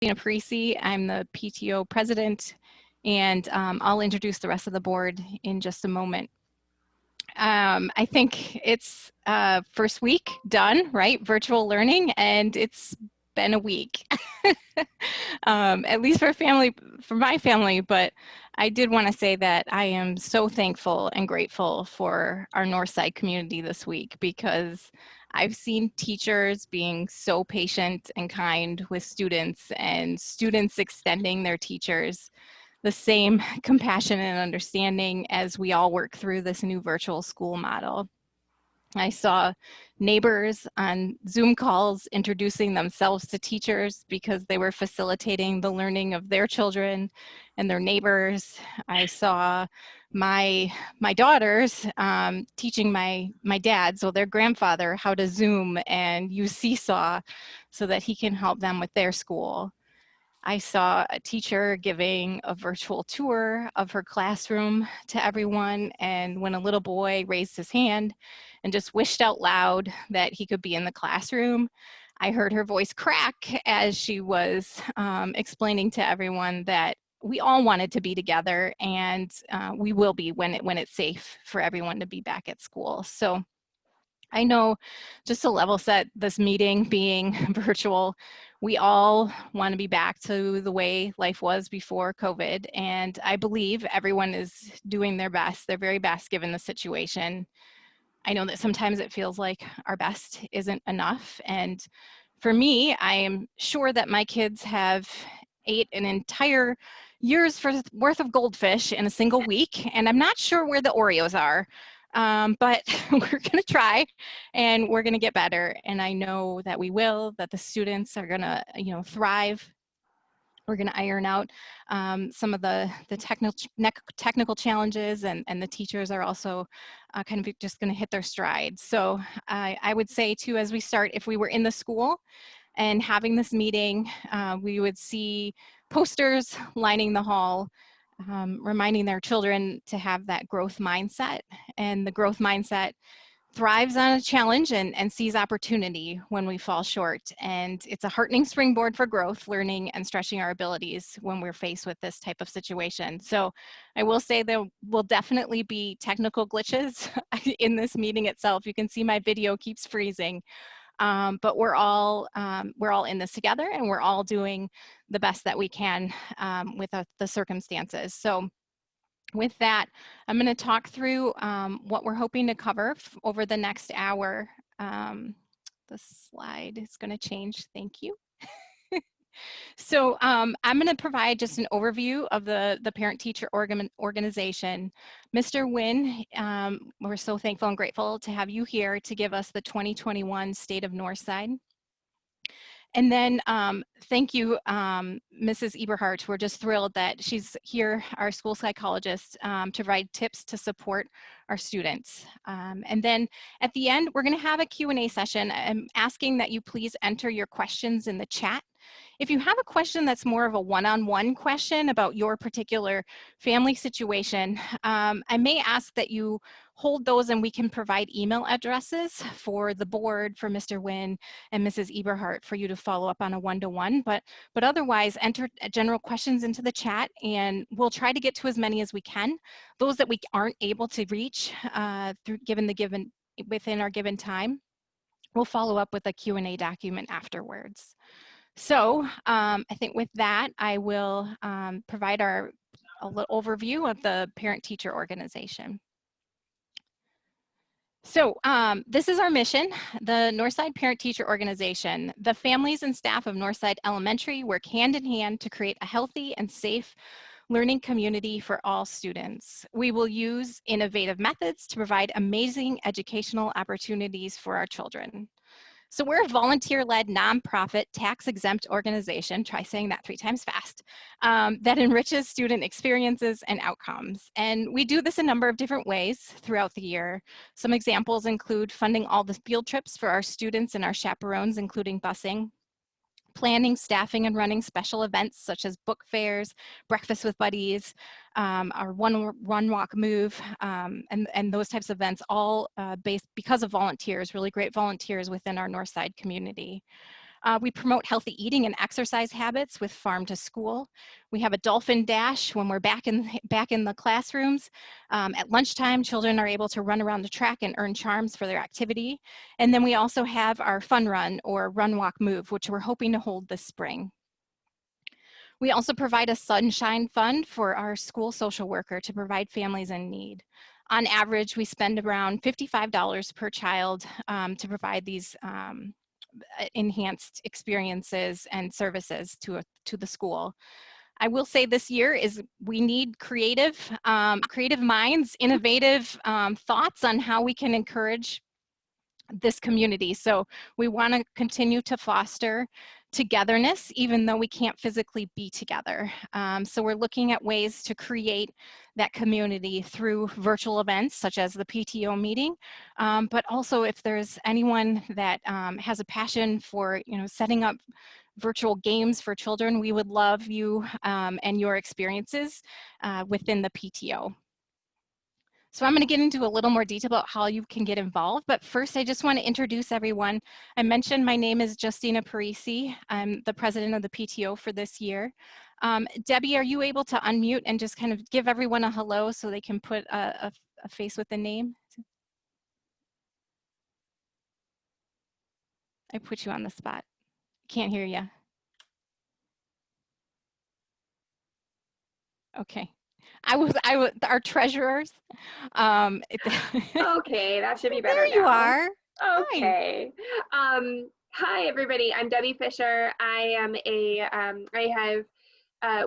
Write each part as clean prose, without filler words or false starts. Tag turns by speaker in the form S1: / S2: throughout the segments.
S1: Parisi. I'm the PTO president, and I'll introduce the rest of the board in just a moment. I think it's first week done, right? Virtual learning, and it's been a week, at least for my family. But I did want to say that I am so thankful and grateful for our Northside community this week, because I've seen teachers being so patient and kind with students, and students extending their teachers the same compassion and understanding as we all work through this new virtual school model. I saw neighbors on Zoom calls introducing themselves to teachers because they were facilitating the learning of their children and their neighbors. I saw my daughters teaching my dad, so their grandfather, how to Zoom and use Seesaw so that he can help them with their school. I saw a teacher giving a virtual tour of her classroom to everyone, and when a little boy raised his hand and just wished out loud that he could be in the classroom, I heard her voice crack as she was explaining to everyone that we all wanted to be together, and we will be when it's safe for everyone to be back at school. So I know, just to level set this meeting being virtual, we all want to be back to the way life was before COVID, and I believe everyone is doing their best, their very best given the situation. I know that sometimes it feels like our best isn't enough, and for me, I am sure that my kids have ate an entire year's worth of goldfish in a single week, and I'm not sure where the Oreos are. But we're going to try, and we're going to get better. And I know that we will, that the students are going to, thrive. We're going to iron out some of the technical challenges, and the teachers are also kind of just going to hit their stride. So I would say too, as we start, if we were in the school and having this meeting, we would see posters lining the hall, reminding their children to have that growth mindset. And the growth mindset thrives on a challenge and sees opportunity when we fall short. And it's a heartening springboard for growth, learning, and stretching our abilities when we're faced with this type of situation. So I will say there will definitely be technical glitches in this meeting itself. You can see my video keeps freezing. But we're all in this together, and we're all doing the best that we can with the circumstances. So with that, I'm going to talk through what we're hoping to cover over the next hour. The slide is going to change. Thank you. So I'm going to provide just an overview of the parent-teacher organization. Mr. Nguyen, we're so thankful and grateful to have you here to give us the 2021 State of Northside. And then thank you, Mrs. Eberhardt. We're just thrilled that she's here, our school psychologist, to provide tips to support our students. And then at the end, we're going to have a Q&A session. I'm asking that you please enter your questions in the chat. If you have a question that's more of a one-on-one question about your particular family situation, I may ask that you hold those, and we can provide email addresses for the board, for Mr. Nguyen and Mrs. Eberhardt, for you to follow up on a one-to-one. But otherwise, enter general questions into the chat, and we'll try to get to as many as we can. Those that we aren't able to reach within our given time, we'll follow up with a Q&A document afterwards. So I think with that, I will provide a little overview of the parent-teacher organization. So this is our mission, the Northside Parent-Teacher Organization. The families and staff of Northside Elementary work hand in hand to create a healthy and safe learning community for all students. We will use innovative methods to provide amazing educational opportunities for our children. So we're a volunteer-led, nonprofit, tax-exempt organization, try saying that 3 times fast, that enriches student experiences and outcomes. And we do this a number of different ways throughout the year. Some examples include funding all the field trips for our students and our chaperones, including busing, planning, staffing, and running special events such as book fairs, breakfast with buddies, our run, walk, move, and those types of events, all based because of volunteers, really great volunteers within our Northside community. We promote healthy eating and exercise habits with Farm to School. We have a dolphin dash when we're back in the classrooms. At lunchtime, children are able to run around the track and earn charms for their activity. And then we also have our fun run, or run, walk, move, which we're hoping to hold this spring. We also provide a sunshine fund for our school social worker to provide families in need. On average, we spend around $55 per child to provide these enhanced experiences and services to the school. I will say this year is we need creative minds, innovative thoughts on how we can encourage this community. So we want to continue to foster togetherness, even though we can't physically be together. So we're looking at ways to create that community through virtual events such as the PTO meeting, but also if there's anyone that has a passion for setting up virtual games for children, we would love you and your experiences within the PTO. So I'm going to get into a little more detail about how you can get involved, but first I just want to introduce everyone. I mentioned my name is Justina Parisi. I'm the president of the PTO for this year. Debbie, are you able to unmute and just kind of give everyone a hello so they can put a face with the name? I put you on the spot. Can't hear you. Okay. Our treasurers.
S2: Okay, that should be better
S1: there you
S2: now.
S1: are.
S2: Okay. Hi, everybody. I'm Debbie Fisher. I am I have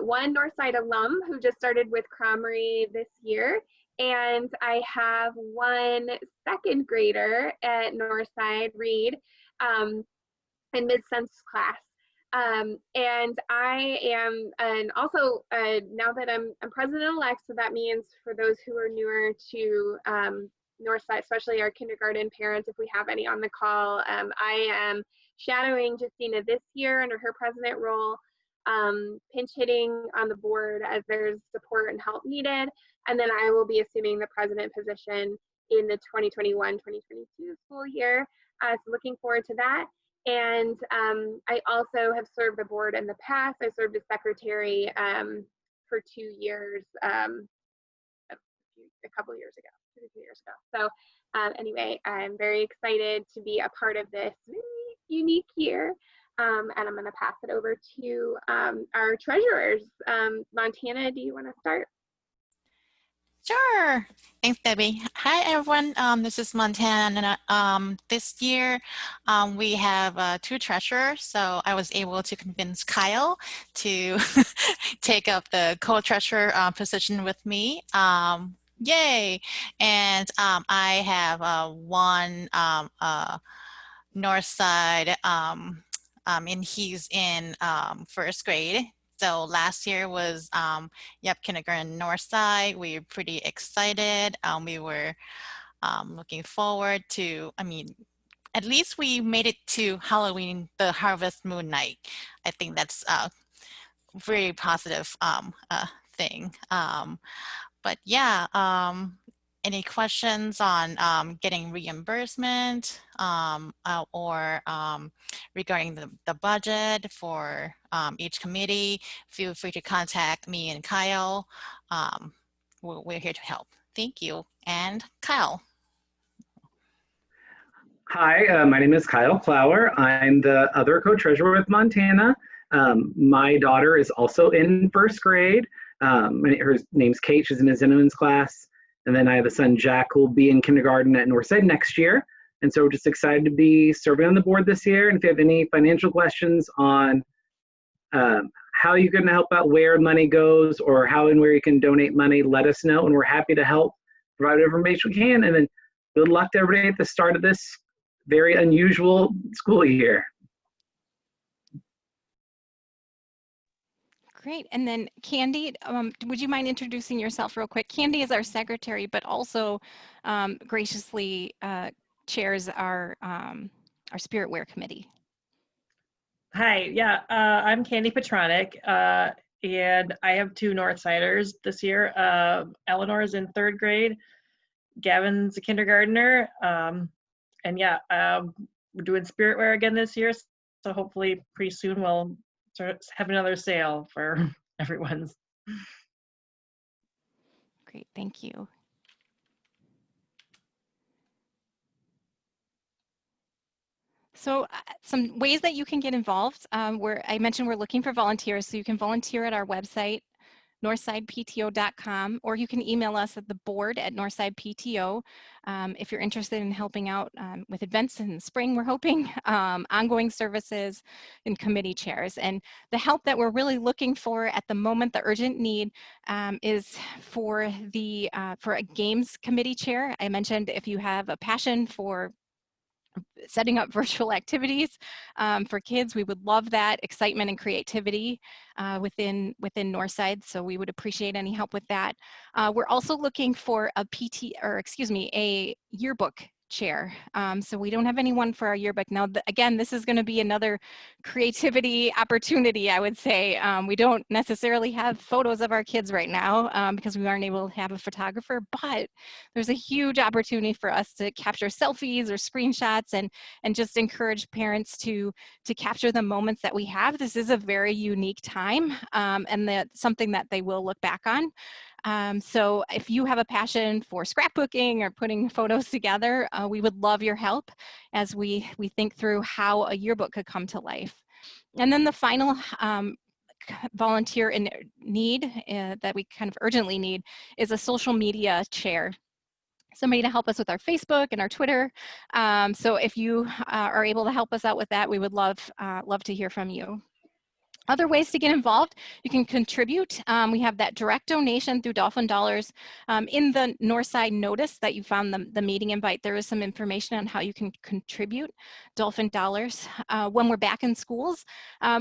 S2: one Northside alum who just started with Cromery this year, and I have one second grader at Northside, Reed, in mid-sense class. And I am, and also now that I'm president-elect, so that means for those who are newer to Northside, especially our kindergarten parents, if we have any on the call, I am shadowing Justina this year under her president role, pinch hitting on the board as there's support and help needed. And then I will be assuming the president position in the 2021-2022 school year. So looking forward to that. And I also have served the board in the past. I served as secretary for 2 years, a couple years ago, 2 to 3 years ago. So anyway, I'm very excited to be a part of this really unique year. And I'm going to pass it over to our treasurers. Montana, do you want to start?
S3: Sure. Thanks, Debbie. Hi, everyone. This is Montana. This year, we have 2 treasurers, so I was able to convince Kyle to take up the co-treasurer position with me. Yay! And I have one Northside, and he's in first grade. So last year was, kindergarten Northside. We were pretty excited. We were looking forward to, at least we made it to Halloween, the Harvest Moon night. I think that's a very positive thing. But yeah, any questions on getting reimbursement or regarding the budget for each committee, feel free to contact me and Kyle. We're here to help. Thank you. And Kyle.
S4: Hi, my name is Kyle Flower. I'm the other co-treasurer with Montana. My daughter is also in first grade. Her name's Kate. She's in a Zinneman's class. And then I have a son, Jack, who will be in kindergarten at Northside next year. And so we're just excited to be serving on the board this year. And if you have any financial questions on how you can help out, where money goes, or how and where you can donate money, let us know. And we're happy to help provide whatever information we can. And then good luck to everybody at the start of this very unusual school year.
S1: Great. And then Candy, would you mind introducing yourself real quick? Candy is our secretary, but also graciously chairs our Spirit Wear Committee.
S5: Hi, yeah, I'm Candy Petronic, and I have 2 Northsiders this year. Eleanor is in 3rd grade, Gavin's a kindergartner, and yeah, we're doing Spirit Wear again this year, So hopefully pretty soon we'll have another sale for everyone's.
S1: Great, thank you. So some ways that you can get involved, I mentioned we're looking for volunteers, so you can volunteer at our website, northsidepto.com, or you can email us at the board at northsidepto. If you're interested in helping out with events in the spring, we're hoping, ongoing services and committee chairs. And the help that we're really looking for at the moment, the urgent need, is for a games committee chair. I mentioned if you have a passion for setting up virtual activities for kids. We would love that excitement and creativity within Northside. So we would appreciate any help with that. We're also looking for a yearbook chair. So we don't have anyone for our yearbook. Now, again, this is going to be another creativity opportunity, I would say. We don't necessarily have photos of our kids right now because we aren't able to have a photographer, but there's a huge opportunity for us to capture selfies or screenshots and just encourage parents to capture the moments that we have. This is a very unique time and that's something that they will look back on. So if you have a passion for scrapbooking or putting photos together, we would love your help as we think through how a yearbook could come to life. And then the final volunteer in need that we kind of urgently need is a social media chair. Somebody to help us with our Facebook and our Twitter. So if you are able to help us out with that, we would love to hear from you. Other ways to get involved, you can contribute. We have that direct donation through Dolphin Dollars. In the Northside notice that you found the meeting invite, there is some information on how you can contribute Dolphin Dollars. When we're back in schools,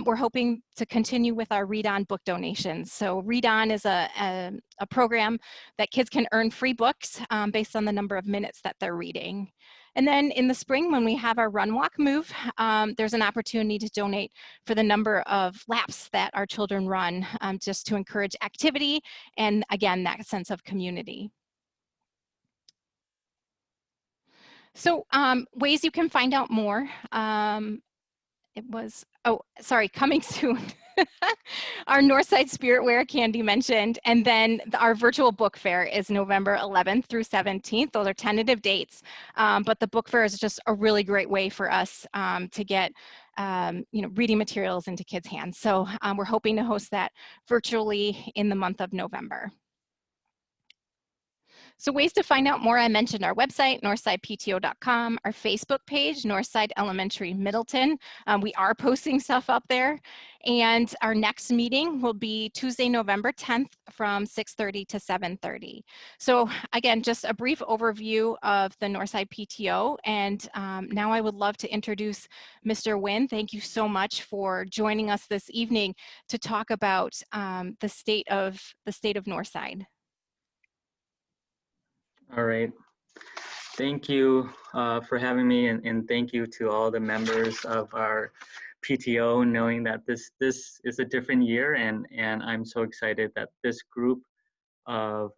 S1: we're hoping to continue with our Read On book donations. So Read On is a program that kids can earn free books based on the number of minutes that they're reading. And then in the spring, when we have our Run Walk Move, there's an opportunity to donate for the number of laps that our children run, just to encourage activity and, again, that sense of community. So ways you can find out more. Coming soon. Our Northside Spirit Wear, Candy mentioned, and then our virtual book fair is November 11th through 17th. Those are tentative dates, but the book fair is just a really great way for us to get reading materials into kids' hands. So we're hoping to host that virtually in the month of November. So ways to find out more, I mentioned our website, northsidepto.com, our Facebook page, Northside Elementary Middleton. We are posting stuff up there. And our next meeting will be Tuesday, November 10th from 6:30 to 7:30. So again, just a brief overview of the Northside PTO. And now I would love to introduce Mr. Nguyen. Thank you so much for joining us this evening to talk about the state of Northside.
S6: All right. Thank you for having me, and thank you to all the members of our PTO, knowing that this is a different year, and I'm so excited that this group of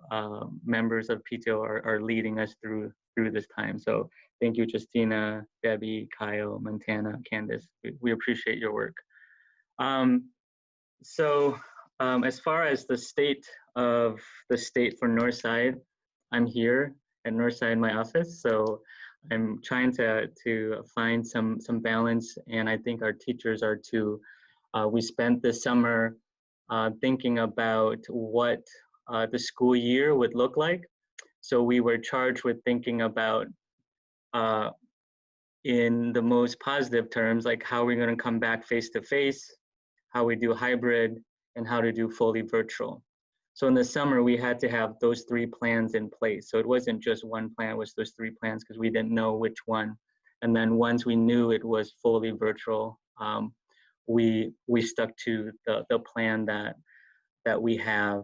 S6: members of PTO are leading us through this time. So thank you, Justina, Debbie, Kyle, Montana, Candace. We appreciate your work. As far as the state for Northside, I'm here at Northside, my office, so I'm trying to find some balance, and I think our teachers are too. We spent the summer thinking about what the school year would look like. So we were charged with thinking about, in the most positive terms, like how we're going to come back face-to-face, how we do hybrid, and how to do fully virtual. So in the summer, we had to have those 3 plans in place. So it wasn't just one plan, it was those 3 plans because we didn't know which one. And then once we knew it was fully virtual, we stuck to the plan that we have.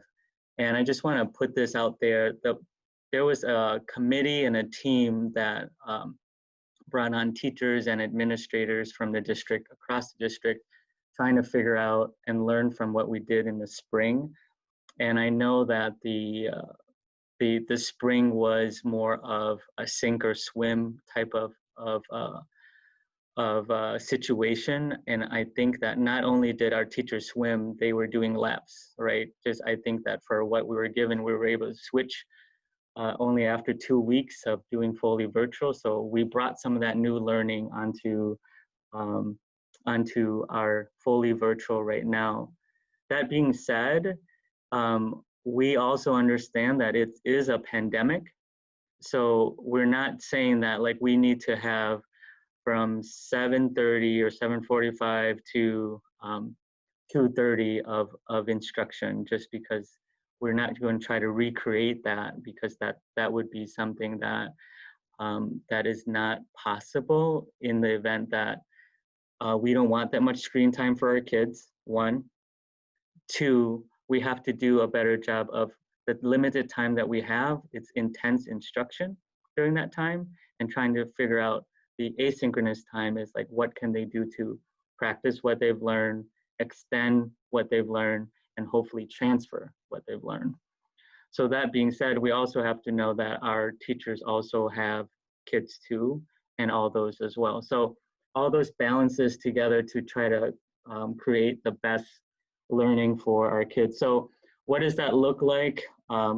S6: And I just want to put this out there. There was a committee and a team that brought on teachers and administrators from the district, across the district, trying to figure out and learn from what we did in the spring. And I know that the spring was more of a sink or swim type of situation. And I think that not only did our teachers swim, they were doing laps, right? Just I think that for what we were given, we were able to switch only after 2 weeks of doing fully virtual. So we brought some of that new learning onto our fully virtual right now. That being said, we also understand that it is a pandemic. So we're not saying that like we need to have from 7:30 or 7:45 to 2:30 of instruction, just because we're not going to try to recreate that, because that would be something that that is not possible in the event that we don't want that much screen time for our kids, one. Two, we have to do a better job of the limited time that we have. It's intense instruction during that time, and trying to figure out the asynchronous time is like, what can they do to practice what they've learned, extend what they've learned, and hopefully transfer what they've learned. So that being said, we also have to know that our teachers also have kids too, and all those as well. So all those balances together to try to create the best learning for our kids. So what does that look like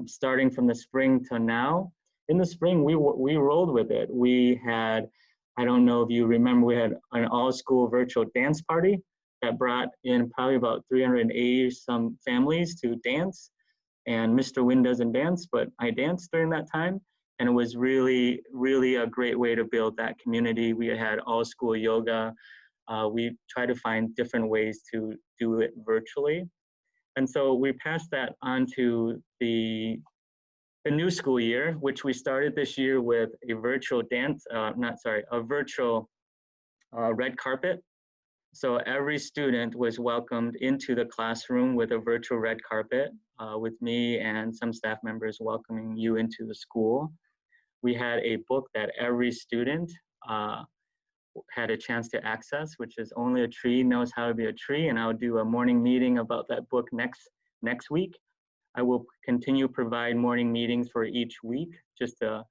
S6: starting from the spring to now? In the spring, we rolled with it. We had, I don't know if you remember, we had an all-school virtual dance party that brought in probably about 380 some families to dance. And Mr. Wynn doesn't dance, but I danced during that time. And it was really, really a great way to build that community. We had all-school yoga. We try to find different ways to do it virtually. And so we passed that on to the new school year, which we started this year with a virtual dance, a virtual red carpet. So every student was welcomed into the classroom with a virtual red carpet, with me and some staff members welcoming you into the school. We had a book that every student had a chance to access, which is Only a Tree Knows How to Be a Tree, and I'll do a morning meeting about that book next week. I will continue provide morning meetings for each week, just to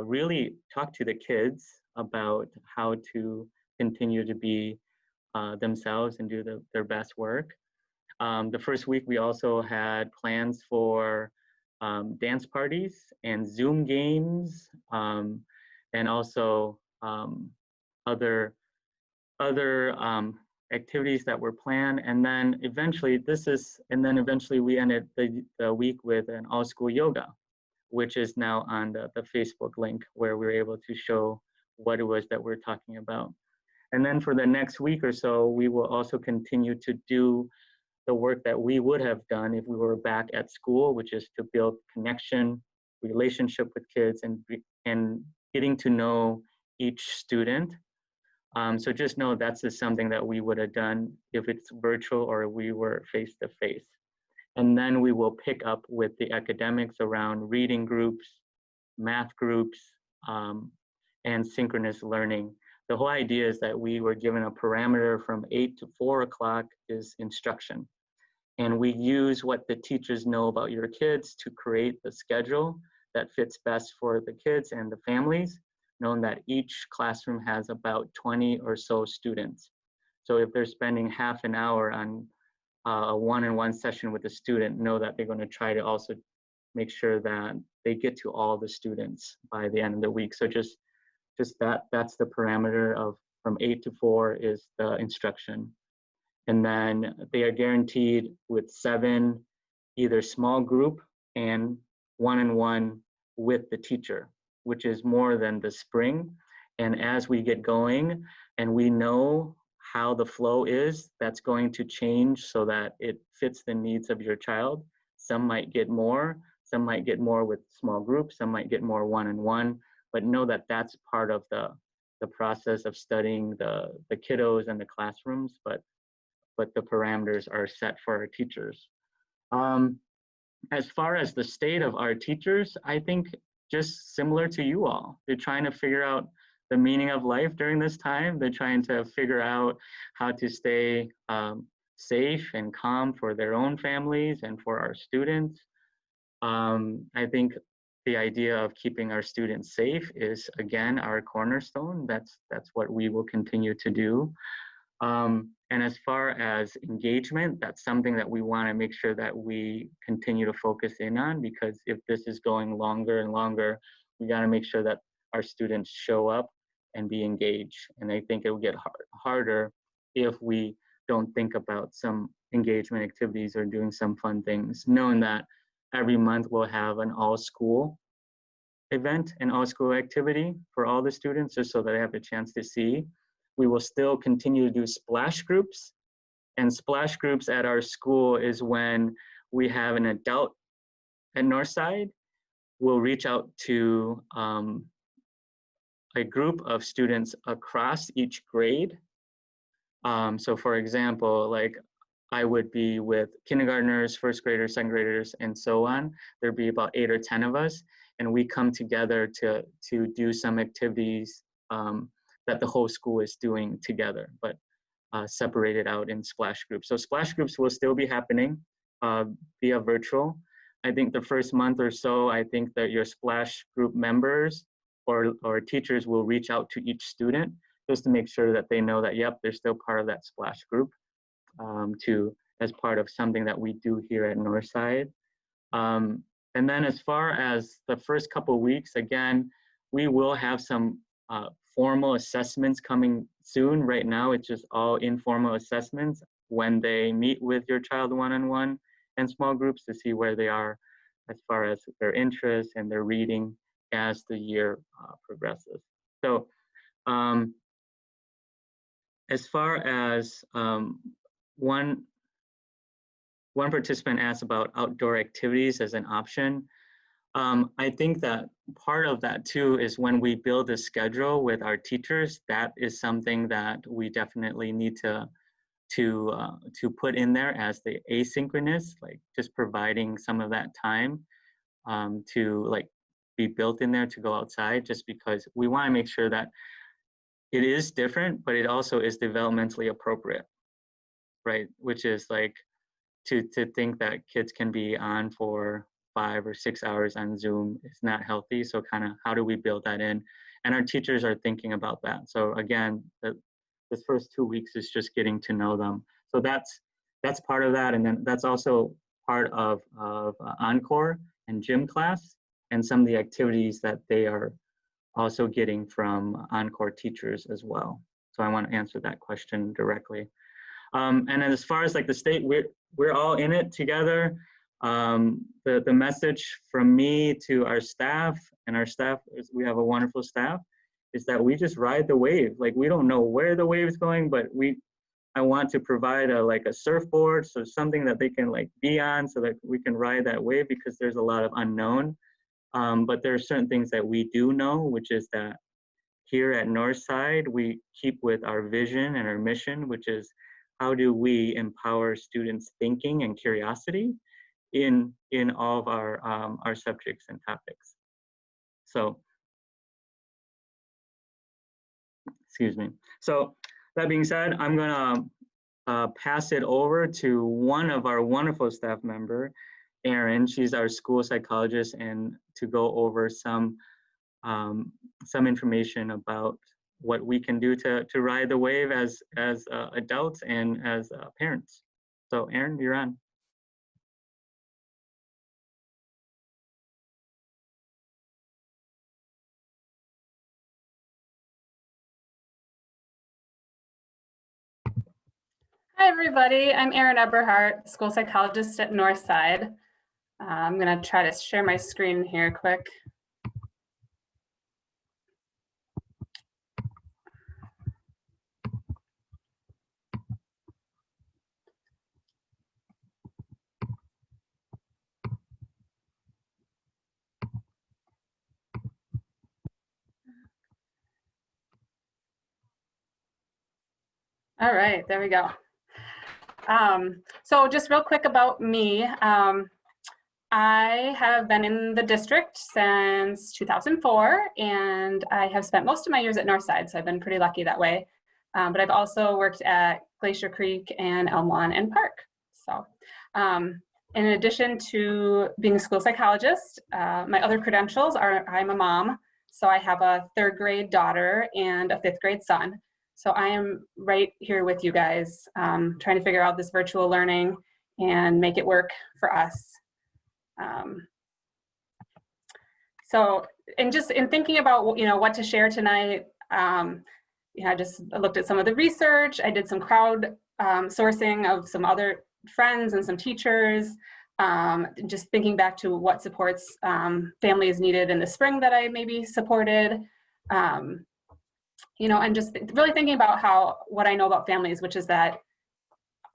S6: really talk to the kids about how to continue to be themselves and do their best work. The first week, we also had plans for dance parties and Zoom games, and also other activities that were planned. And then eventually we ended the week with an all-school yoga, which is now on the Facebook link, where we were able to show what it was that we're talking about. And then for the next week or so, we will also continue to do the work that we would have done if we were back at school, which is to build connection, relationship with kids, and getting to know each student. So just know that's just something that we would have done if it's virtual or we were face-to-face. And then we will pick up with the academics around reading groups, math groups, and synchronous learning. The whole idea is that we were given a parameter from 8 to 4 o'clock is instruction. And we use what the teachers know about your kids to create the schedule that fits best for the kids and the families, knowing that each classroom has about 20 or so students. So if they're spending half an hour on a one-on-one session with a student, know that they're going to try to also make sure that they get to all the students by the end of the week. So just that's the parameter of from 8 to 4 is the instruction. And then they are guaranteed with 7, either small group and one-on-one with the teacher, which is more than the spring. And as we get going and we know how the flow is, that's going to change so that it fits the needs of your child. Some might get more with small groups, some might get more one-on-one, but know that that's part of the process of studying the kiddos and the classrooms, but the parameters are set for our teachers. As far as the state of our teachers, I think just similar to you all, they're trying to figure out the meaning of life during this time. They're trying to figure out how to stay safe and calm for their own families and for our students. I think the idea of keeping our students safe is, again, our cornerstone. That's what we will continue to do. And as far as engagement, that's something that we want to make sure that we continue to focus in on, because if this is going longer and longer, we got to make sure that our students show up and be engaged. And I think it will get harder if we don't think about some engagement activities or doing some fun things, knowing that every month we'll have an all-school event, an all-school activity for all the students, just so that they have a chance to see. We will still continue to do splash groups. And splash groups at our school is when we have an adult at Northside. We'll reach out to a group of students across each grade. So for example, like I would be with kindergartners, first graders, second graders, and so on. There'd be about 8 or 10 of us, and we come together to do some activities that the whole school is doing together, but separated out in splash groups. So splash groups will still be happening via virtual. I think the first month or so, I think that your splash group members or teachers will reach out to each student just to make sure that they know that, yep, they're still part of that splash group as part of something that we do here at Northside. And then as far as the first couple of weeks, again, we will have some formal assessments coming soon. Right now, it's just all informal assessments when they meet with your child one-on-one and small groups to see where they are as far as their interests and their reading as the year progresses. So as far as one participant asked about outdoor activities as an option. I think that part of that too is when we build a schedule with our teachers, that is something that we definitely need to put in there as the asynchronous, like just providing some of that time to like be built in there to go outside, just because we want to make sure that it is different, but it also is developmentally appropriate, right? Which is like to think that kids can be on for 5 or 6 hours on Zoom is not healthy. So kind of how do we build that in? And our teachers are thinking about that. So again, this first 2 weeks is just getting to know them. So that's part of that. And then that's also part of Encore and gym class and some of the activities that they are also getting from Encore teachers as well. So I want to answer that question directly. And then as far as like the state, we're all in it together. The message from me to our staff, and our staff we have a wonderful staff, is that we just ride the wave. Like we don't know where the wave is going, but I want to provide a surfboard, so something that they can like be on, so that we can ride that wave, because there's a lot of unknown. But there are certain things that we do know, which is that here at Northside, we keep with our vision and our mission, which is how do we empower students' thinking and curiosity in all of our subjects and topics. So, excuse me. So that being said, I'm gonna pass it over to one of our wonderful staff member, Erin. She's our school psychologist, and to go over some information about what we can do to ride the wave as adults and as parents. So Erin, you're on.
S7: Hi everybody, I'm Erin Eberhardt, school psychologist at Northside. I'm gonna try to share my screen here quick. All right, there we go. So just real quick about me. I have been in the district since 2004, and I have spent most of my years at Northside, so I've been pretty lucky that way. But I've also worked at Glacier Creek and Elm Lawn and Park. So In addition to being a school psychologist, my other credentials are I'm a mom. So I have a 3rd grade daughter and a 5th grade son. So I am right here with you guys, trying to figure out this virtual learning and make it work for us. So, and just in thinking about, you know, what to share tonight, I just looked at some of the research. I did some crowd sourcing of some other friends and some teachers, just thinking back to what supports families needed in the spring that I maybe supported, you know, and just really thinking about what I know about families, which is that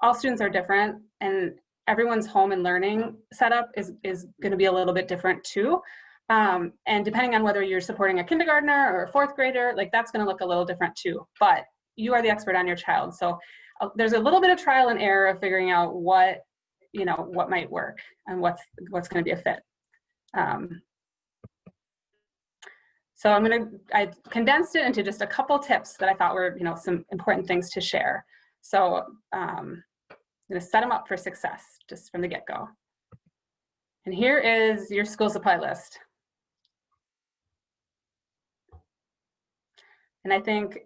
S7: all students are different and everyone's home and learning setup is going to be a little bit different too. And depending on whether you're supporting a kindergartner or a 4th grader, like that's going to look a little different too, but you are the expert on your child. So there's a little bit of trial and error of figuring out what might work and what's going to be a fit. So I condensed it into just a couple tips that I thought were, you know, some important things to share. So I'm going to set them up for success just from the get-go. And here is your school supply list. And I think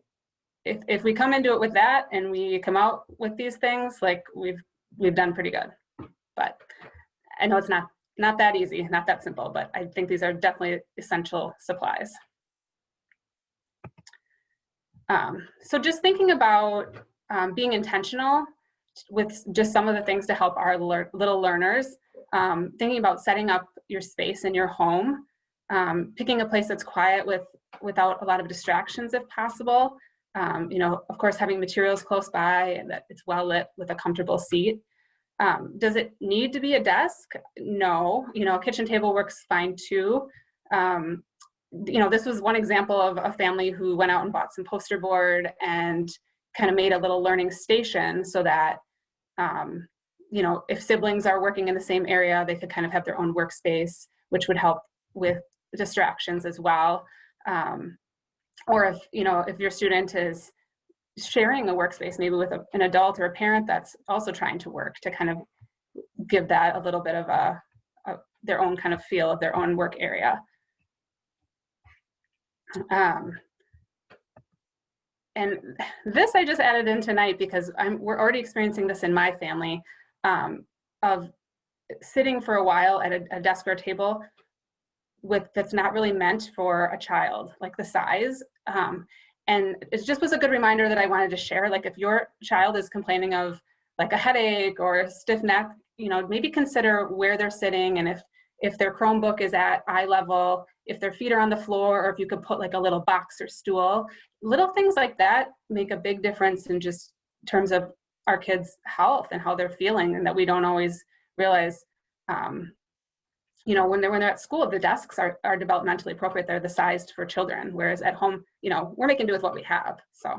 S7: if we come into it with that and we come out with these things, like we've done pretty good. But I know it's not that easy, not that simple, but I think these are definitely essential supplies. So just thinking about being intentional with just some of the things to help our little learners, thinking about setting up your space in your home, picking a place that's quiet without a lot of distractions if possible. You know, of course, having materials close by and that it's well lit with a comfortable seat. Does it need to be a desk? No, you know, a kitchen table works fine too. You know, this was one example of a family who went out and bought some poster board and kind of made a little learning station so that, you know, if siblings are working in the same area, they could kind of have their own workspace, which would help with distractions as well. Or if, you know, if your student is sharing a workspace, maybe with an adult or a parent that's also trying to work, to kind of give that a little bit of their own kind of feel of their own work area. And this I just added in tonight because we're already experiencing this in my family, of sitting for a while at a desk or a table that's not really meant for a child, like the size. And it just was a good reminder that I wanted to share. Like if your child is complaining of like a headache or a stiff neck, you know, maybe consider where they're sitting, and if their Chromebook is at eye level, if their feet are on the floor, or if you could put like a little box or stool. Little things like that make a big difference in just terms of our kids' health and how they're feeling, and that we don't always realize. You know, when they're at school, the desks are developmentally appropriate. They're the sized for children, whereas at home, you know, we're making do with what we have. So,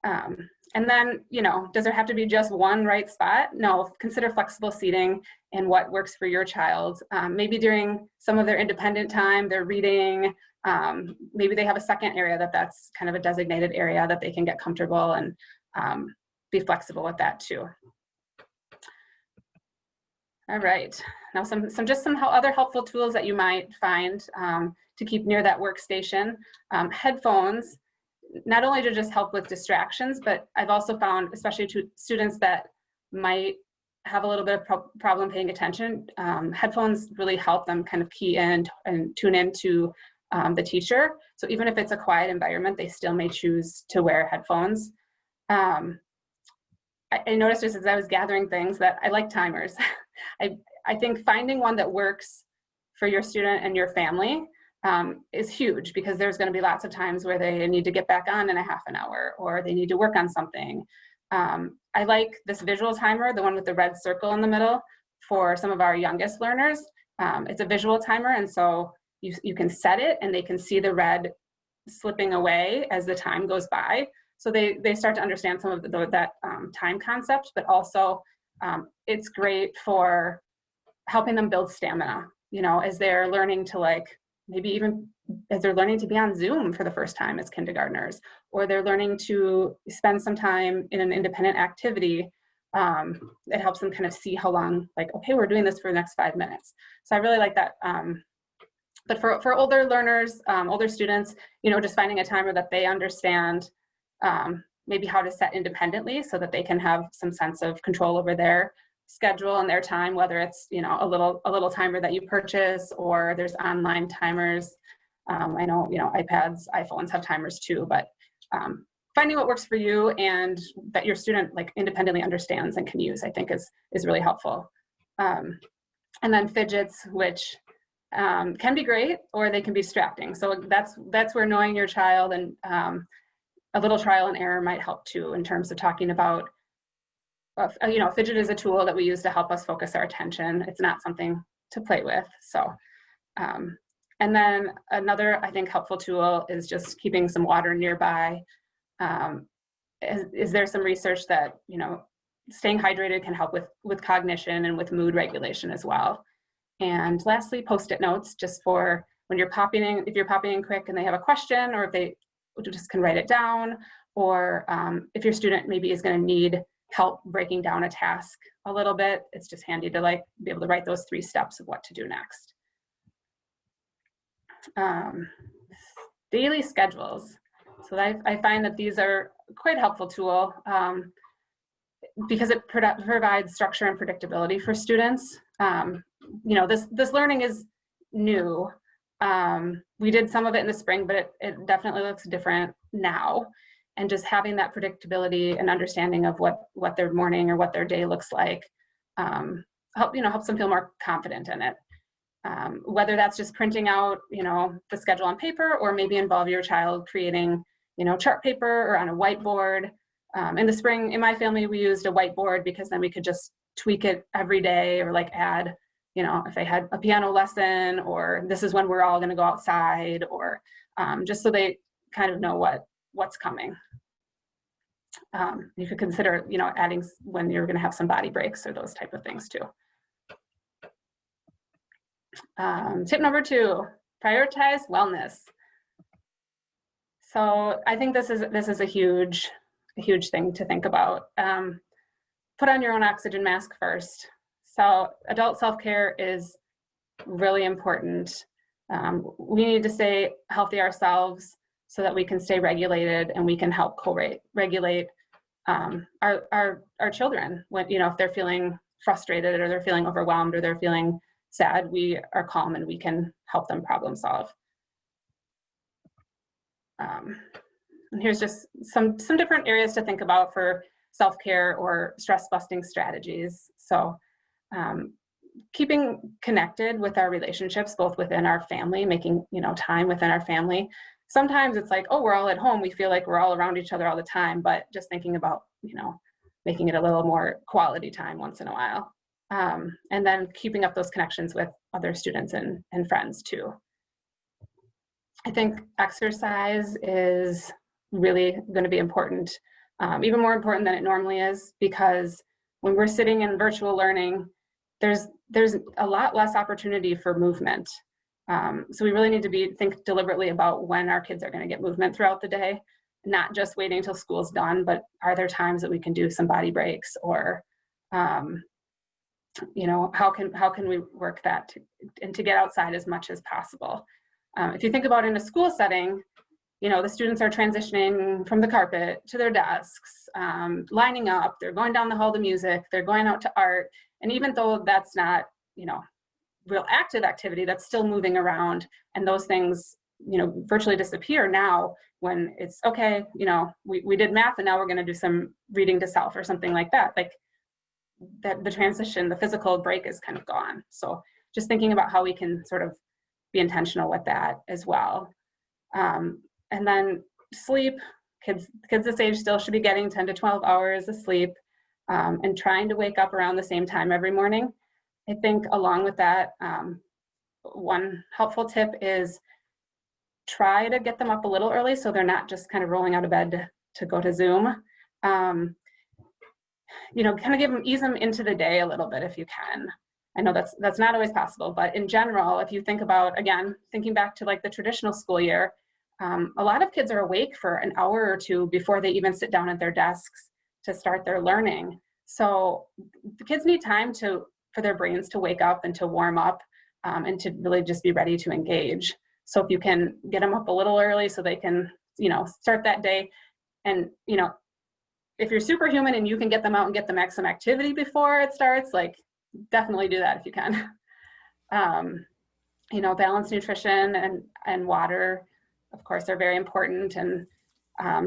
S7: and then, you know, does there have to be just one right spot? No, consider flexible seating and what works for your child. Maybe during some of their independent time, they're reading, maybe they have a second area that's kind of a designated area that they can get comfortable, and be flexible with that too. All right, now some other helpful tools that you might find to keep near that workstation. Headphones, not only to just help with distractions, but I've also found, especially to students that might have a little bit of problem paying attention, headphones really help them kind of key in and tune into the teacher. So even if it's a quiet environment, they still may choose to wear headphones. I noticed just as I was gathering things that I like timers. I think finding one that works for your student and your family is huge, because there's going to be lots of times where they need to get back on in a half an hour, or they need to work on something. I like this visual timer, the one with the red circle in the middle, for some of our youngest learners. It's a visual timer, and so you can set it and they can see the red slipping away as the time goes by. So they start to understand some of that time concept, but also it's great for helping them build stamina, you know, as they're learning to, like, maybe even as they're learning to be on Zoom for the first time as kindergartners, or they're learning to spend some time in an independent activity. it helps them kind of see how long, like, okay, we're doing this for the next 5 minutes. So I really like that. But for older learners, older students, just finding a timer that they understand, maybe how to set independently so that they can have some sense of control over their schedule and their time, whether it's, a little timer that you purchase, or there's online timers. I know, iPads, iPhones have timers too, but finding what works for you and that your student like independently understands and can use, I think is really helpful. And then fidgets, which can be great, or they can be distracting. So that's where knowing your child and a little trial and error might help too, in terms of talking about, fidget is a tool that we use to help us focus our attention. It's not something to play with. So, and then another, I think, helpful tool is just keeping some water nearby. Is there some research that, staying hydrated can help with cognition and with mood regulation as well. And lastly, Post-it notes, just for when you're if you're popping in quick and they have a question, or if they just can write it down, or if your student maybe is going to need help breaking down a task a little bit, it's just handy to be able to write those 3 steps of what to do next. Daily schedules. So I find that these are quite a helpful tool because it provides structure and predictability for students. This learning is new. We did some of it in the spring, but it definitely looks different now. And just having that predictability and understanding of what their morning or what their day looks like helps them feel more confident in it. Whether that's just printing out, the schedule on paper, or maybe involve your child creating, chart paper or on a whiteboard. In the spring, in my family, we used a whiteboard because then we could just tweak it every day, or add, if they had a piano lesson, or this is when we're all going to go outside, or just so they kind of know what's coming. You could consider, adding when you're going to have some body breaks or those type of things too. Tip number 2, prioritize wellness. So I think this is a huge thing to think about. Put on your own oxygen mask first. So adult self-care is really important. We need to stay healthy ourselves so that we can stay regulated, and we can help co-regulate our children when, if they're feeling frustrated, or they're feeling overwhelmed, or they're feeling sad, we are calm and we can help them problem solve. And here's just some different areas to think about for self-care or stress busting strategies. So keeping connected with our relationships, both within our family, making time within our family. Sometimes it's like, oh, we're all at home, we feel like we're all around each other all the time, but just thinking about making it a little more quality time once in a while. And then keeping up those connections with other students and friends too. I think exercise is really going to be important, even more important than it normally is, because when we're sitting in virtual learning, there's a lot less opportunity for movement. So we really need to think deliberately about when our kids are going to get movement throughout the day, not just waiting until school's done, but are there times that we can do some body breaks, or how can we work that to get outside as much as possible. If you think about in a school setting, the students are transitioning from the carpet to their desks, lining up, they're going down the hall to music, they're going out to art. And even though that's not, real active activity, that's still moving around. And those things, virtually disappear now when it's, okay, we did math and now we're going to do some reading to self or something like that. Like that the transition, the physical break is kind of gone. So just thinking about how we can sort of be intentional with that as well. And then sleep, kids this age still should be getting 10 to 12 hours of sleep, and trying to wake up around the same time every morning. I think along with that, one helpful tip is try to get them up a little early so they're not just kind of rolling out of bed to go to Zoom. Kind of ease them into the day a little bit if you can. I know that's not always possible, but in general, if you think about, again, thinking back to like the traditional school year, a lot of kids are awake for an hour or two before they even sit down at their desks to start their learning. So the kids need time for their brains to wake up and to warm up, and to really just be ready to engage. So if you can get them up a little early so they can, start that day. And, if you're superhuman and you can get them out and get them some activity before it starts, like definitely do that if you can. Balanced nutrition and water, of course, are very important. And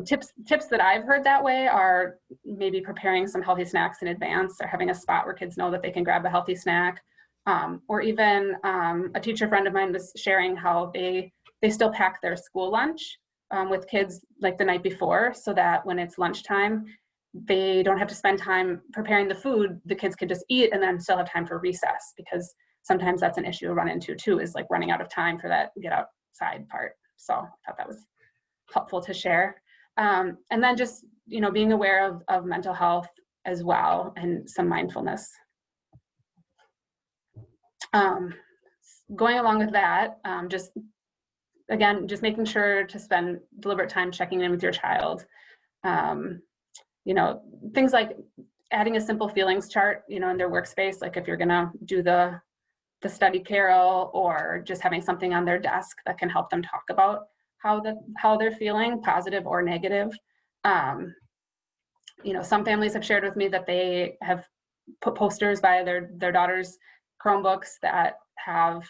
S7: tips that I've heard that way are maybe preparing some healthy snacks in advance, or having a spot where kids know that they can grab a healthy snack. Or even a teacher friend of mine was sharing how they still pack their school lunch with kids like the night before, so that when it's lunchtime, they don't have to spend time preparing the food. The kids can just eat and then still have time for recess, because sometimes that's an issue to run into too, is like running out of time for that get outside part. So I thought that was helpful to share. And then just, being aware of mental health as well, and some mindfulness. Going along with that, just making sure to spend deliberate time checking in with your child. Things like adding a simple feelings chart, in their workspace, like if you're gonna do the study carol, or just having something on their desk that can help them talk about how they're feeling, positive or negative. Some families have shared with me that they have put posters by their daughters' Chromebooks that have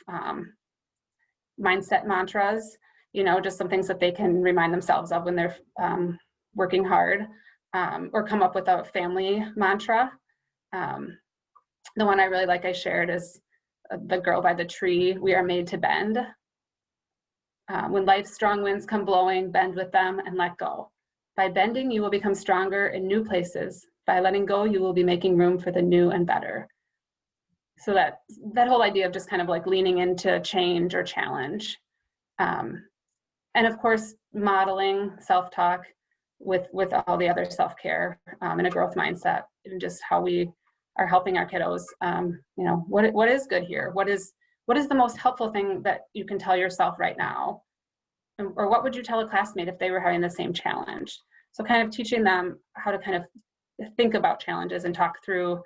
S7: mindset mantras, just some things that they can remind themselves of when they're working hard, or come up with a family mantra. The one I really like I shared is the girl by the tree, "We are made to bend. When life's strong winds come blowing, bend with them and let go. By bending, you will become stronger in new places. By letting go, you will be making room for the new and better." So that whole idea of just kind of like leaning into change or challenge. And of course, modeling self-talk with all the other self-care, and a growth mindset, and just how we are helping our kiddos. What is good here? What is the most helpful thing that you can tell yourself right now? Or what would you tell a classmate if they were having the same challenge? So kind of teaching them how to kind of think about challenges and talk through.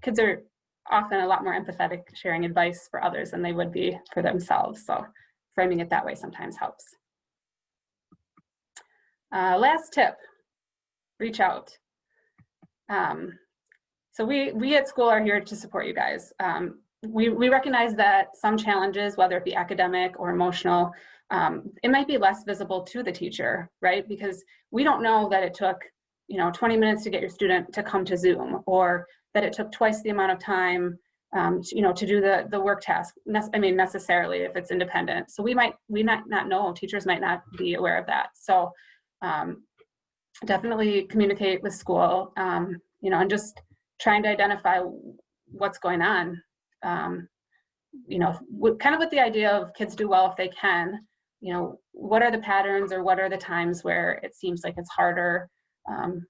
S7: Kids are often a lot more empathetic sharing advice for others than they would be for themselves. So framing it that way sometimes helps. Last tip, reach out. So we at school are here to support you guys. We recognize that some challenges, whether it be academic or emotional, it might be less visible to the teacher, right? Because we don't know that it took 20 minutes to get your student to come to Zoom, or that it took twice the amount of time to do the work task, necessarily, if it's independent. So we might not know, teachers might not be aware of that. So definitely communicate with school, and just trying to identify what's going on. Kind of with the idea of kids do well if they can, what are the patterns, or what are the times where it seems like it's harder, and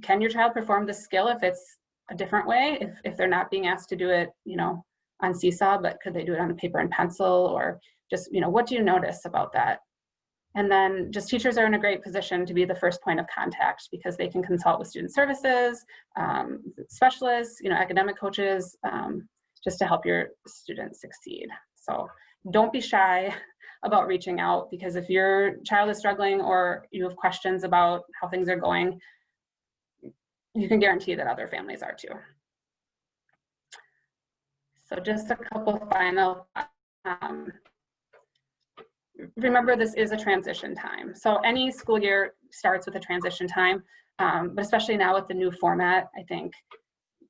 S7: can your child perform the skill if it's a different way, if they're not being asked to do it, on Seesaw, but could they do it on a paper and pencil, or just, what do you notice about that? And then just teachers are in a great position to be the first point of contact, because they can consult with student services, specialists, academic coaches, just to help your students succeed. So don't be shy about reaching out, because if your child is struggling or you have questions about how things are going, you can guarantee that other families are too. So just a couple final, remember, this is a transition time. So any school year starts with a transition time, but especially now with the new format, I think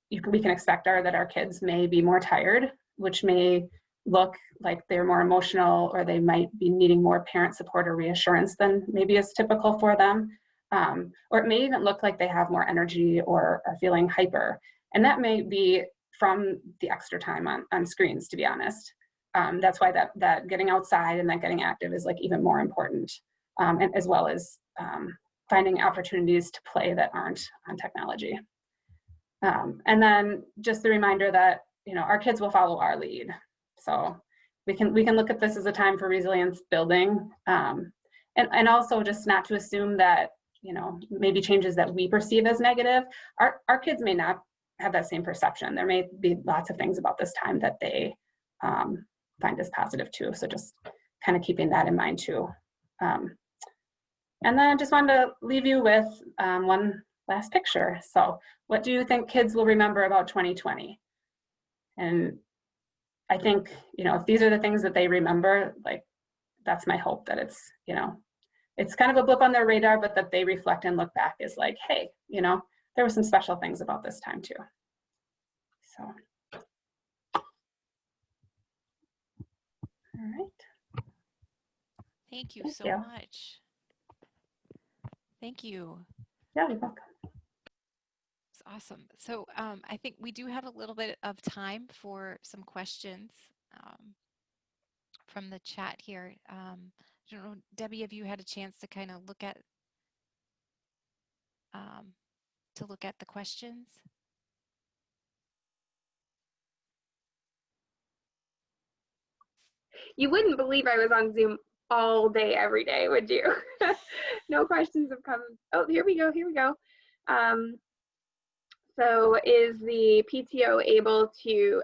S7: we can expect that our kids may be more tired, which may look like they're more emotional, or they might be needing more parent support or reassurance than maybe is typical for them. Or it may even look like they have more energy or are feeling hyper. And that may be from the extra time on screens, to be honest. That's why that getting outside and that getting active is like even more important, and as well as finding opportunities to play that aren't on technology. And then just the reminder that our kids will follow our lead. So we can look at this as a time for resilience building, and also just not to assume that you know, maybe changes that we perceive as negative. Our kids may not have that same perception. There may be lots of things about this time that they find as positive too. So just kind of keeping that in mind too. And then I just wanted to leave you with one last picture. So what do you think kids will remember about 2020? And I think, you know, if these are the things that they remember, like, that's my hope, that it's, you know, it's kind of a blip on their radar, but that they reflect and look back as like, hey, you know, there were some special things about this time too. So, all right.
S1: Thank you
S7: Thank
S1: so
S7: you.
S1: much. Thank you.
S7: Yeah, you're welcome.
S1: It's awesome. So I think we do have a little bit of time for some questions from the chat here. I don't know, Debbie, have you had a chance to kind of look at the questions?
S2: You wouldn't believe I was on Zoom all day, every day, would you? No questions have come. Oh, here we go. So is the PTO able to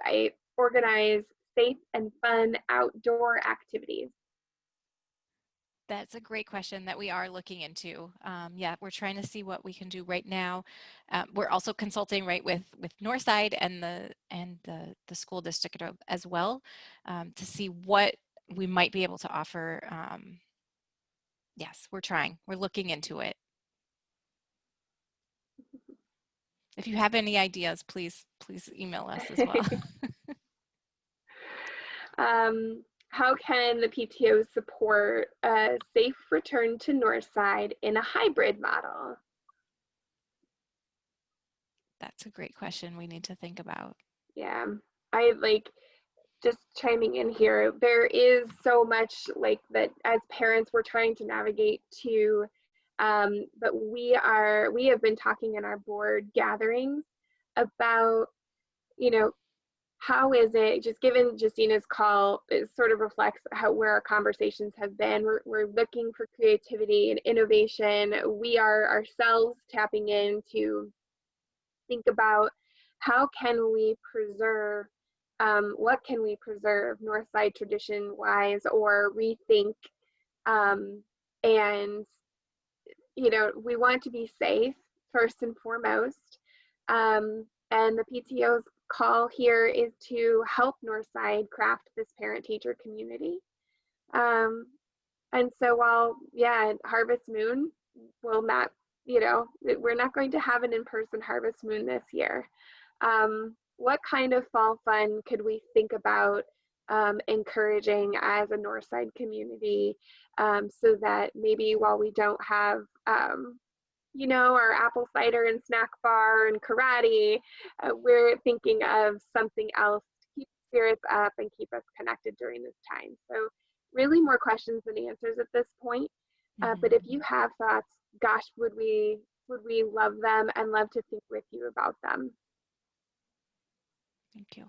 S2: organize safe and fun outdoor activities?
S1: That's a great question that we are looking into. Yeah, we're trying to see what we can do right now. We're also consulting right with Northside and the school district as well to see what we might be able to offer. Yes, we're trying. We're looking into it. If you have any ideas, please email us as well.
S2: How can the PTO support a safe return to Northside in a hybrid model?
S1: That's a great question we need to think about.
S2: Yeah, I like just chiming in here. There is so much like that as parents we're trying to navigate too. But we have been talking in our board gatherings about, you know, how is it, just given Justina's call, it sort of reflects where our conversations have been. We're looking for creativity and innovation. We are ourselves tapping in to think about how can we preserve, what can we preserve Northside tradition wise or rethink, and you know, we want to be safe first and foremost. And the PTO's call here is to help Northside craft this parent-teacher community. And so while, yeah, Harvest Moon will not, you know, we're not going to have an in-person Harvest Moon this year. What kind of fall fun could we think about encouraging as a Northside community, so that maybe while we don't have you know, our apple cider and snack bar and karate, we're thinking of something else to keep spirits up and keep us connected during this time. So really more questions than answers at this point. But if you have thoughts, gosh, would we love them and love to think with you about them.
S1: Thank you.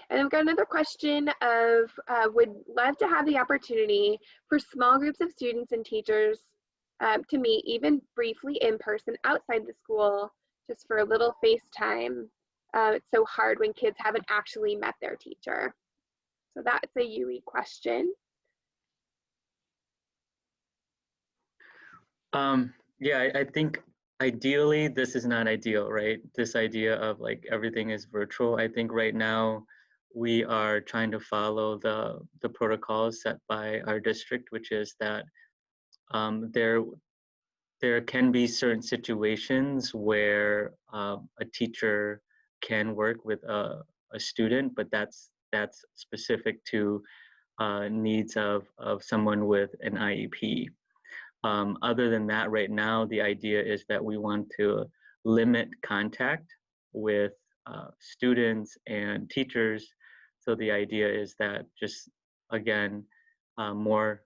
S2: And I've got another question of, would love to have the opportunity for small groups of students and teachers to meet even briefly in person outside the school, just for a little FaceTime. It's so hard when kids haven't actually met their teacher. So that's a UE question.
S6: Yeah, I think ideally this is not ideal, right? This idea of like everything is virtual. I think right now we are trying to follow the protocols set by our district, which is that there can be certain situations where a teacher can work with a student, but that's specific to needs of someone with an IEP. Other than that, right now, the idea is that we want to limit contact with students and teachers. So the idea is that just, again, more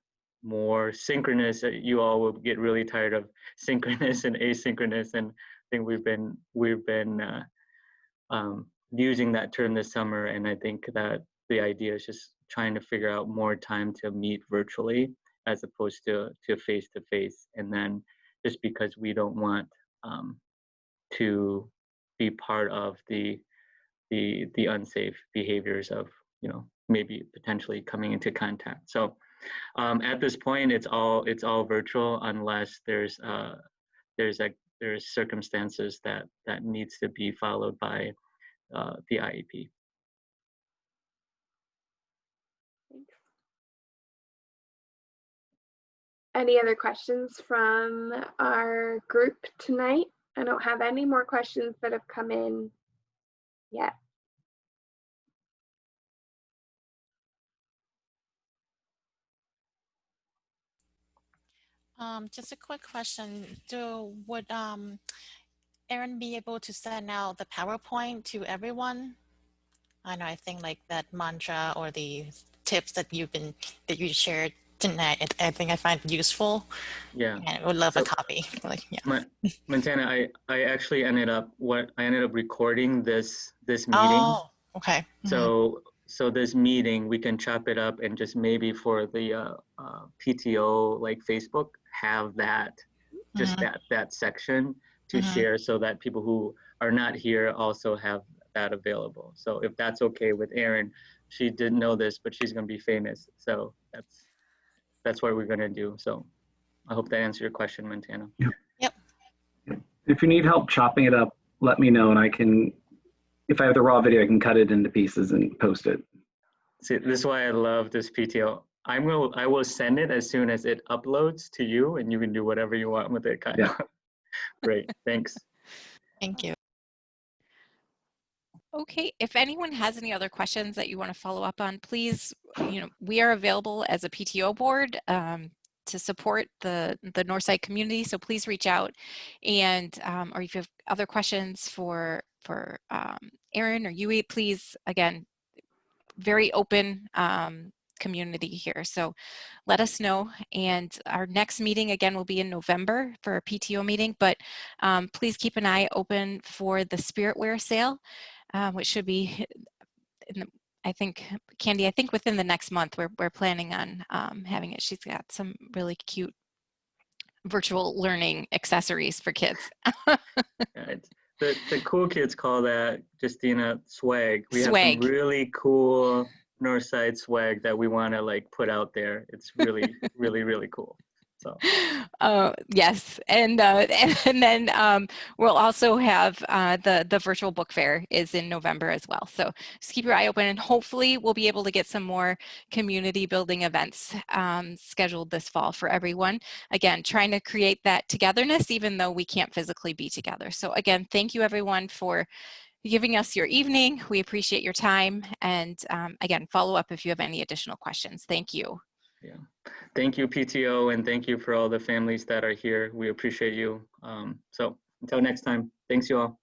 S6: synchronous. You all will get really tired of synchronous and asynchronous, and I think we've been using that term this summer, and I think that the idea is just trying to figure out more time to meet virtually as opposed to face-to-face. And then just because we don't want to be part of the unsafe behaviors of, maybe potentially coming into contact. So at this point, it's all virtual unless there's circumstances that needs to be followed by the IEP.
S2: Thanks. Any other questions from our group tonight? I don't have any more questions that have come in yet.
S3: Just a quick question. Would Erin be able to send out the PowerPoint to everyone? I know, I think like that mantra or the tips that you shared tonight, I think I find useful.
S6: Yeah.
S3: And I would love
S6: So,
S3: a copy. Like, yeah.
S6: Montana, I actually ended up recording this meeting.
S3: Oh, okay.
S6: So this meeting, we can chop it up and just maybe for the PTO, like Facebook, have that, just that section to share so that people who are not here also have that available. So if that's okay with Erin, she didn't know this, but she's gonna be famous. So that's what we're gonna do. So I hope that answered your question, Montana.
S3: Yep.
S4: If you need help chopping it up, let me know, and I can, if I have the raw video, I can cut it into pieces and post it.
S6: See, this is why I love this PTO. I will send it as soon as it uploads to you, and you can do whatever you want with it, Kyle. Yeah. Great, thanks.
S3: Thank you.
S1: Okay, if anyone has any other questions that you want to follow up on, please, we are available as a PTO board to support the Northside community, so please reach out. And or if you have other questions for Erin or Yui, please, again, very open community here. So let us know. And our next meeting again will be in November for a PTO meeting, but please keep an eye open for the Spiritware sale, which should be, I think, Candy, I think within the next month we're planning on having it. She's got some really cute virtual learning accessories for kids.
S6: The cool kids call that, Justina, swag. We have some really cool Northside swag that we want to like put out there. It's really, really, really cool. So.
S1: Yes, and then we'll also have the virtual book fair is in November as well. So just keep your eye open, and hopefully we'll be able to get some more community building events scheduled this fall for everyone. Again, trying to create that togetherness even though we can't physically be together. So again, thank you everyone for giving us your evening. We appreciate your time, and again, follow up if you have any additional questions. Thank you.
S6: Yeah. Thank you, PTO, and thank you for all the families that are here. We appreciate you. So until next time, thanks you all.